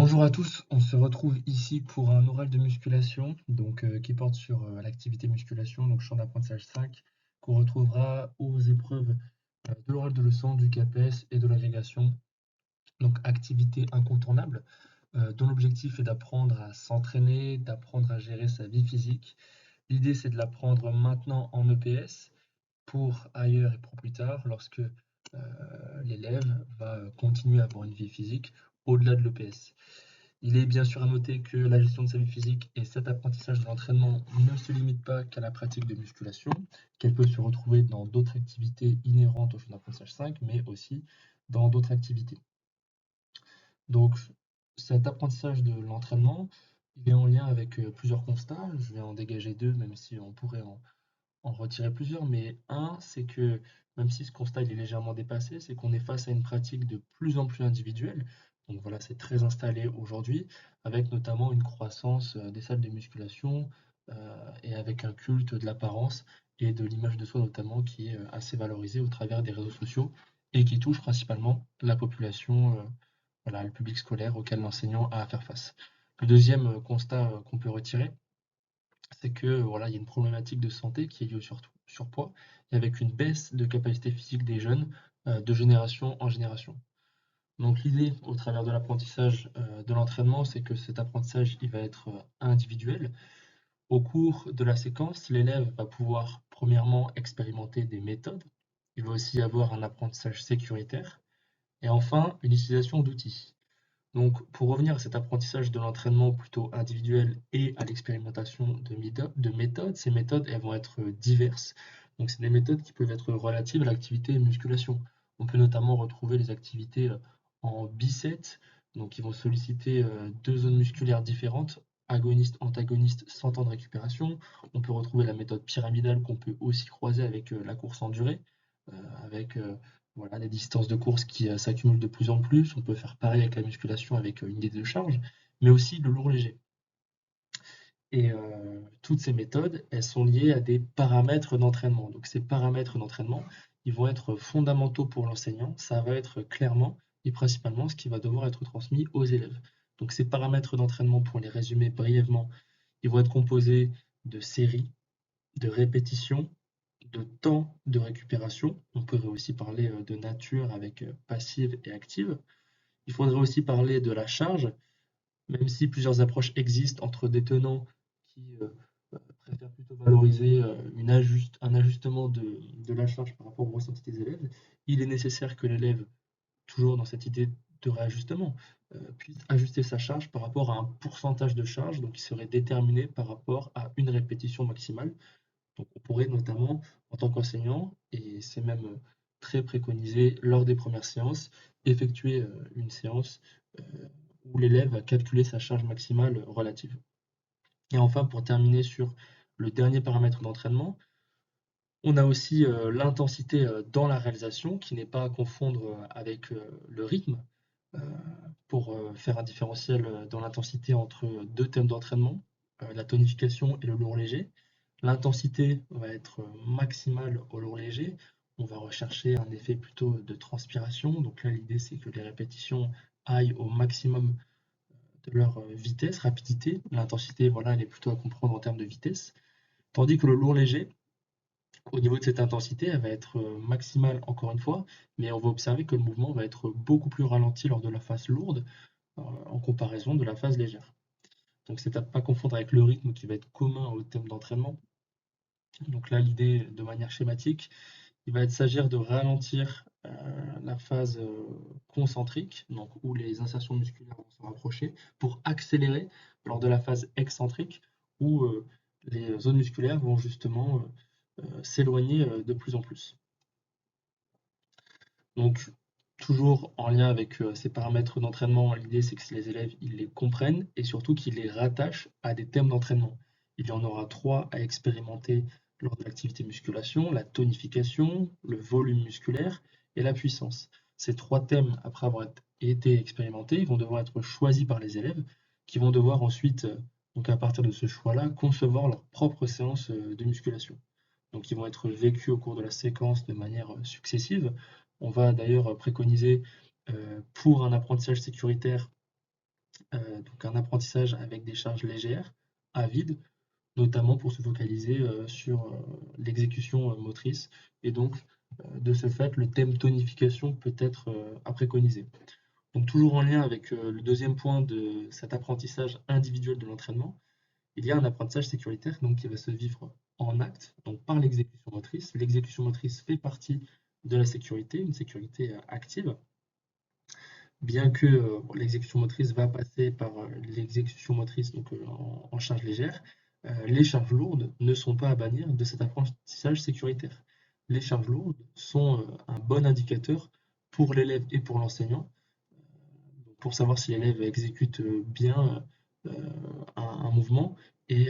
Bonjour à tous, on se retrouve ici pour un oral de musculation qui porte sur l'activité musculation, donc champ d'apprentissage 5, qu'on retrouvera aux épreuves de l'oral de leçon, du CAPES et de l'agrégation. Donc activité incontournable, dont l'objectif est d'apprendre à s'entraîner, d'apprendre à gérer sa vie physique. L'idée c'est de l'apprendre maintenant en EPS pour ailleurs et pour plus tard lorsque l'élève va continuer à avoir une vie physique au-delà de l'EPS. Il est bien sûr à noter que la gestion de sa vie physique et cet apprentissage de l'entraînement ne se limitent pas qu'à la pratique de musculation, qu'elle peut se retrouver dans d'autres activités inhérentes au champ d'apprentissage 5, mais aussi dans d'autres activités. Donc cet apprentissage de l'entraînement, il est en lien avec plusieurs constats. Je vais en dégager deux, même si on pourrait en retirer plusieurs, mais un, c'est que même si ce constat il est légèrement dépassé, c'est qu'on est face à une pratique de plus en plus individuelle. Donc voilà, c'est très installé aujourd'hui, avec notamment une croissance des salles de musculation et avec un culte de l'apparence et de l'image de soi notamment qui est assez valorisé au travers des réseaux sociaux et qui touche principalement la population, voilà, le public scolaire auquel l'enseignant a à faire face. Le deuxième constat qu'on peut retirer, c'est que voilà, il y a une problématique de santé qui est liée au surpoids et avec une baisse de capacité physique des jeunes de génération en génération. Donc l'idée au travers de l'apprentissage de l'entraînement, c'est que cet apprentissage il va être individuel. Au cours de la séquence, l'élève va pouvoir premièrement expérimenter des méthodes. Il va aussi avoir un apprentissage sécuritaire et enfin une utilisation d'outils. Donc, pour revenir à cet apprentissage de l'entraînement plutôt individuel et à l'expérimentation de méthodes, ces méthodes elles vont être diverses. Donc, c'est des méthodes qui peuvent être relatives à l'activité musculation. On peut notamment retrouver les activités en bisect, donc qui vont solliciter deux zones musculaires différentes, agoniste, antagoniste, sans temps de récupération. On peut retrouver la méthode pyramidale qu'on peut aussi croiser avec la course en durée, avec voilà, des distances de course qui s'accumulent de plus en plus. On peut faire pareil avec la musculation avec une idée de charge, mais aussi le lourd léger. Et toutes ces méthodes, elles sont liées à des paramètres d'entraînement. Donc ces paramètres d'entraînement, ils vont être fondamentaux pour l'enseignant. Ça va être clairement et principalement ce qui va devoir être transmis aux élèves. Donc ces paramètres d'entraînement, pour les résumer brièvement, ils vont être composés de séries, de répétitions, de temps de récupération. On pourrait aussi parler de nature avec passive et active. Il faudrait aussi parler de la charge, même si plusieurs approches existent entre des tenants qui préfèrent plutôt valoriser un ajustement de la charge par rapport au ressenti des élèves. Il est nécessaire que l'élève, toujours dans cette idée de réajustement, puisse ajuster sa charge par rapport à un pourcentage de charge, donc qui serait déterminé par rapport à une répétition maximale. Donc on pourrait notamment, en tant qu'enseignant, et c'est même très préconisé lors des premières séances, effectuer une séance euh, où l'élève va calculer sa charge maximale relative. Et enfin, pour terminer sur le dernier paramètre d'entraînement, on a aussi l'intensité dans la réalisation, qui n'est pas à confondre avec le rythme, euh, pour faire un différentiel dans l'intensité entre deux thèmes d'entraînement, la tonification et le lourd léger. L'intensité va être maximale au lourd léger. On va rechercher un effet plutôt de transpiration. Donc là, l'idée, c'est que les répétitions aillent au maximum de leur vitesse, rapidité. L'intensité, voilà, elle est plutôt à comprendre en termes de vitesse. Tandis que le lourd léger, au niveau de cette intensité, elle va être maximale encore une fois, mais on va observer que le mouvement va être beaucoup plus ralenti lors de la phase lourde en comparaison de la phase légère. Donc c'est à ne pas confondre avec le rythme qui va être commun au thème d'entraînement. Donc là, l'idée, de manière schématique, il va s'agir de ralentir la phase concentrique, donc où les insertions musculaires vont se rapprocher, pour accélérer lors de la phase excentrique, où les zones musculaires vont justement s'éloigner de plus en plus. Donc, toujours en lien avec ces paramètres d'entraînement, l'idée c'est que les élèves ils les comprennent et surtout qu'ils les rattachent à des thèmes d'entraînement. Il y en aura trois à expérimenter lors de l'activité musculation, la tonification, le volume musculaire et la puissance. Ces trois thèmes, après avoir été expérimentés, ils vont devoir être choisis par les élèves qui vont devoir ensuite, donc à partir de ce choix-là, concevoir leur propre séance de musculation. Donc ils vont être vécus au cours de la séquence de manière successive. On va d'ailleurs préconiser pour un apprentissage sécuritaire Donc un apprentissage avec des charges légères, à vide, notamment pour se focaliser sur l'exécution motrice. Et donc, de ce fait, le thème tonification peut être à préconiser. Donc toujours en lien avec le deuxième point de cet apprentissage individuel de l'entraînement, il y a un apprentissage sécuritaire donc, qui va se vivre en acte, donc par l'exécution motrice. L'exécution motrice fait partie de la sécurité, une sécurité active, bien que l'exécution motrice va passer par l'exécution motrice donc, en charge légère, les charges lourdes ne sont pas à bannir de cet apprentissage sécuritaire. Les charges lourdes sont un bon indicateur pour l'élève et pour l'enseignant pour savoir si l'élève exécute bien un mouvement et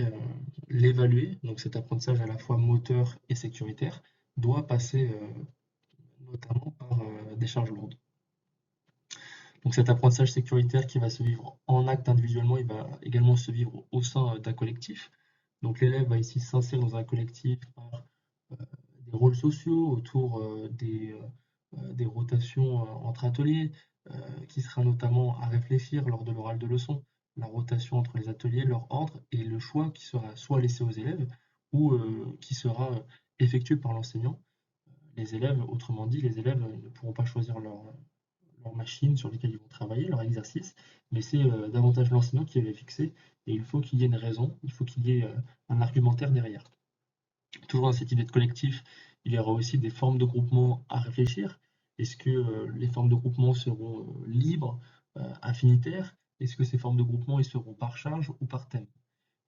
l'évaluer. Donc cet apprentissage à la fois moteur et sécuritaire doit passer notamment par des charges lourdes. Donc cet apprentissage sécuritaire qui va se vivre en acte individuellement, il va également se vivre au sein d'un collectif. Donc l'élève va ici s'inscrire dans un collectif par des rôles sociaux autour des rotations entre ateliers, qui sera notamment à réfléchir lors de l'oral de leçon, la rotation entre les ateliers, leur ordre et le choix qui sera soit laissé aux élèves ou qui sera effectué par l'enseignant. Les élèves, autrement dit, les élèves ne pourront pas choisir leur machine sur lesquelles ils vont travailler, leur exercice, mais c'est davantage l'enseignant qui va les fixer et il faut qu'il y ait une raison, il faut qu'il y ait un argumentaire derrière. Toujours dans cette idée de collectif, il y aura aussi des formes de groupement à réfléchir. Est-ce que les formes de groupement seront libres, affinitaires? Est-ce que ces formes de groupement ils seront par charge ou par thème?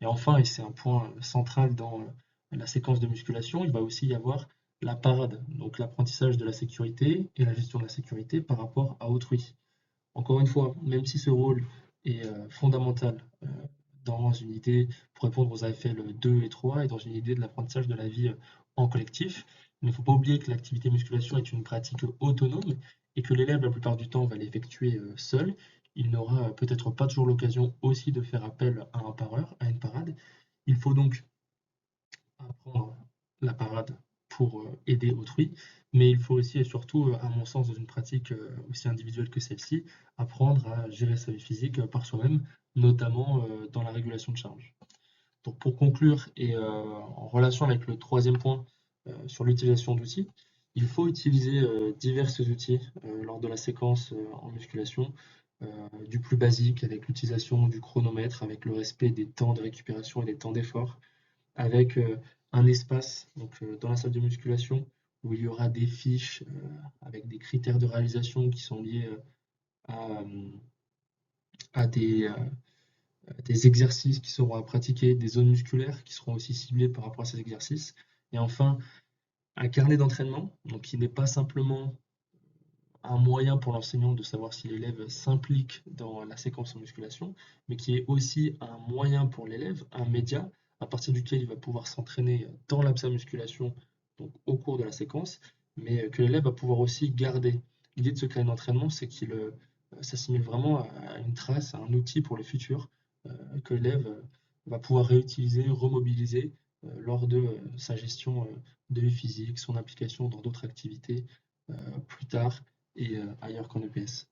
Et enfin, et c'est un point central dans la séquence de musculation, il va aussi y avoir la parade, donc l'apprentissage de la sécurité et la gestion de la sécurité par rapport à autrui. Encore une fois, même si ce rôle est fondamental dans une idée, pour répondre aux AFL 2 et 3, et dans une idée de l'apprentissage de la vie en collectif, il ne faut pas oublier que l'activité musculation est une pratique autonome et que l'élève, la plupart du temps, va l'effectuer seul. Il n'aura peut-être pas toujours l'occasion aussi de faire appel à un pareur, à une parade. Il faut donc apprendre la parade pour aider autrui, mais il faut aussi et surtout, à mon sens, dans une pratique aussi individuelle que celle-ci, apprendre à gérer sa vie physique par soi-même, notamment dans la régulation de charge. Donc pour conclure et en relation avec le troisième point sur l'utilisation d'outils, il faut utiliser divers outils lors de la séquence en musculation, du plus basique avec l'utilisation du chronomètre, avec le respect des temps de récupération et des temps d'effort, avec un espace donc, dans la salle de musculation où il y aura des fiches avec des critères de réalisation qui sont liés à, à des exercices qui seront à pratiquer, des zones musculaires qui seront aussi ciblées par rapport à ces exercices. Et enfin, un carnet d'entraînement, donc qui n'est pas simplement un moyen pour l'enseignant de savoir si l'élève s'implique dans la séquence en musculation, mais qui est aussi un moyen pour l'élève, un média à partir duquel il va pouvoir s'entraîner dans la musculation, donc au cours de la séquence, mais que l'élève va pouvoir aussi garder. L'idée de ce carnet d'entraînement, c'est qu'il s'assimile vraiment à une trace, à un outil pour le futur, que l'élève va pouvoir réutiliser, remobiliser lors de sa gestion de vie physique, son implication dans d'autres activités plus tard et ailleurs qu'en EPS.